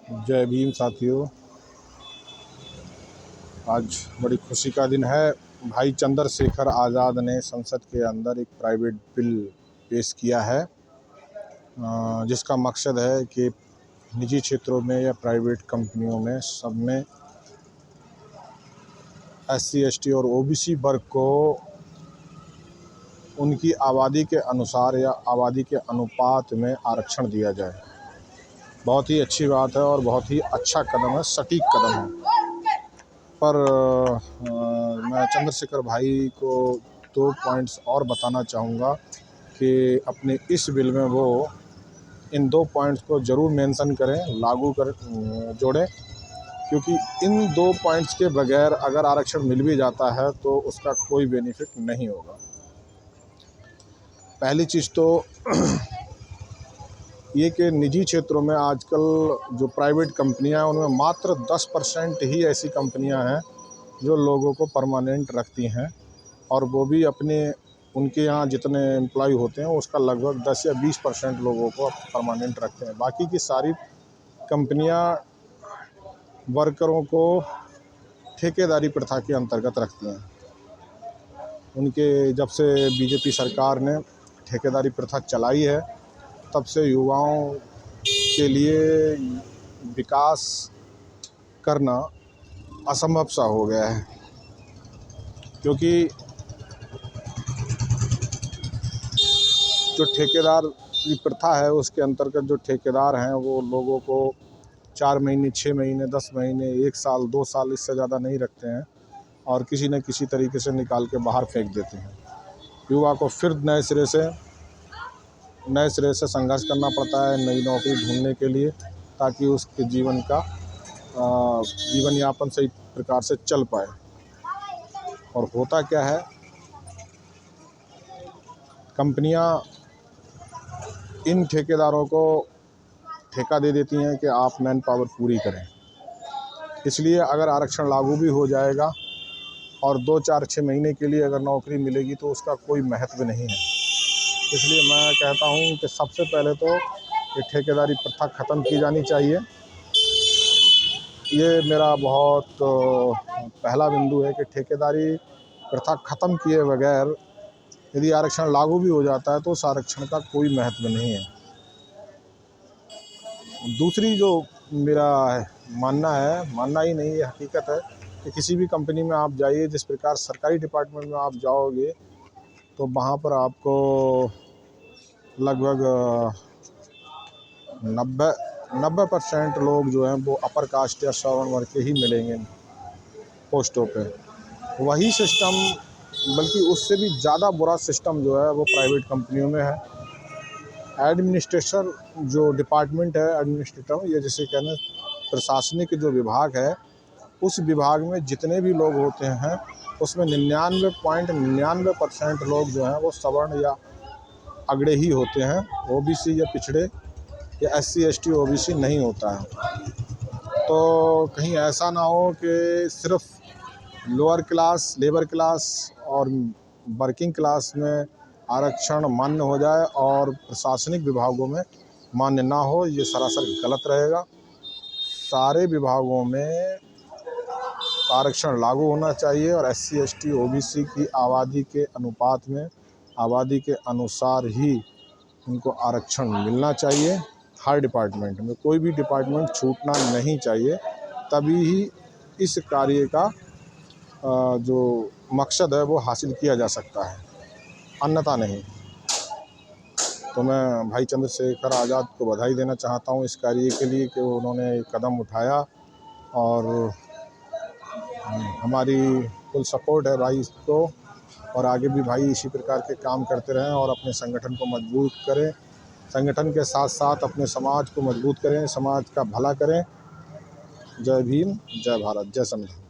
जय भीम साथियों। आज बड़ी खुशी का दिन है। भाई चंद्रशेखर आज़ाद ने संसद के अंदर एक प्राइवेट बिल पेश किया है, जिसका मकसद है कि निजी क्षेत्रों में या प्राइवेट कंपनियों में सब में SC ST और OBC वर्ग को उनकी आबादी के अनुसार या आबादी के अनुपात में आरक्षण दिया जाए। बहुत ही अच्छी बात है और बहुत ही अच्छा कदम है, सटीक कदम है। पर मैं चंद्रशेखर भाई को 2 पॉइंट्स और बताना चाहूँगा कि अपने इस बिल में वो इन 2 पॉइंट्स को ज़रूर मेंशन करें, लागू कर जोड़ें, क्योंकि इन 2 पॉइंट्स के बगैर अगर आरक्षण मिल भी जाता है तो उसका कोई बेनिफिट नहीं होगा। पहली चीज़ तो ये कि निजी क्षेत्रों में आजकल जो प्राइवेट कंपनियां हैं उनमें मात्र 10% ही ऐसी कंपनियां हैं जो लोगों को परमानेंट रखती हैं, और वो भी अपने उनके यहाँ जितने एम्प्लॉय होते हैं उसका लगभग 10 या 20% लोगों को परमानेंट रखते हैं। बाकी की सारी कंपनियां वर्करों को ठेकेदारी प्रथा के अंतर्गत रखती हैं। उनके जब से बीजेपी सरकार ने ठेकेदारी प्रथा चलाई है तब से युवाओं के लिए विकास करना असंभव सा हो गया है, क्योंकि जो ठेकेदारी प्रथा है उसके अंतर्गत जो ठेकेदार हैं वो लोगों को 4 महीने, 6 महीने, 10 महीने, 1 साल, 2 साल इससे ज़्यादा नहीं रखते हैं और किसी न किसी तरीके से निकाल के बाहर फेंक देते हैं। युवा को फिर नए सिरे से संघर्ष करना पड़ता है नई नौकरी ढूंढने के लिए, ताकि उसके जीवन यापन सही प्रकार से चल पाए। और होता क्या है, कंपनियां इन ठेकेदारों को ठेका दे देती हैं कि आप मैन पावर पूरी करें। इसलिए अगर आरक्षण लागू भी हो जाएगा और 2, 4, 6 महीने के लिए अगर नौकरी मिलेगी तो उसका कोई महत्व नहीं है। इसलिए मैं कहता हूं कि सबसे पहले तो ये ठेकेदारी प्रथा ख़त्म की जानी चाहिए। ये मेरा बहुत पहला बिंदु है कि ठेकेदारी प्रथा ख़त्म किए बगैर यदि आरक्षण लागू भी हो जाता है तो उस आरक्षण का कोई महत्व नहीं है। दूसरी जो मेरा मानना ही नहीं, ये हकीकत है कि किसी भी कंपनी में आप जाइए, जिस प्रकार सरकारी डिपार्टमेंट में आप जाओगे तो वहाँ पर आपको लगभग 90% लोग जो हैं वो अपर कास्ट या श्रवण वर्ग के ही मिलेंगे पोस्टों पे। वही सिस्टम, बल्कि उससे भी ज़्यादा बुरा सिस्टम जो है वो प्राइवेट कंपनियों में है। एडमिनिस्ट्रेशन जो डिपार्टमेंट है, एडमिनिस्ट्रेटर, ये जैसे कहना प्रशासनिक जो विभाग है, उस विभाग में जितने भी लोग होते हैं उसमें 99.99% लोग जो हैं वो सवर्ण या अगड़े ही होते हैं। OBC या पिछड़े या SC ST OBC नहीं होता है। तो कहीं ऐसा ना हो कि सिर्फ लोअर क्लास, लेबर क्लास और वर्किंग क्लास में आरक्षण मान्य हो जाए और प्रशासनिक विभागों में मान्य ना हो। ये सरासर गलत रहेगा। सारे विभागों में आरक्षण लागू होना चाहिए और SC ST OBC की आबादी के अनुपात में, आबादी के अनुसार ही उनको आरक्षण मिलना चाहिए। हर डिपार्टमेंट में कोई भी डिपार्टमेंट छूटना नहीं चाहिए, तभी ही इस कार्य का जो मकसद है वो हासिल किया जा सकता है, अन्यथा नहीं। तो मैं भाई चंद्रशेखर आज़ाद को बधाई देना चाहता हूँ इस कार्य के लिए कि उन्होंने कदम उठाया, और हमारी फुल सपोर्ट है भाई को। और आगे भी भाई इसी प्रकार के काम करते रहें और अपने संगठन को मजबूत करें। संगठन के साथ साथ अपने समाज को मजबूत करें, समाज का भला करें। जय भीम, जय भारत, जय संविधान।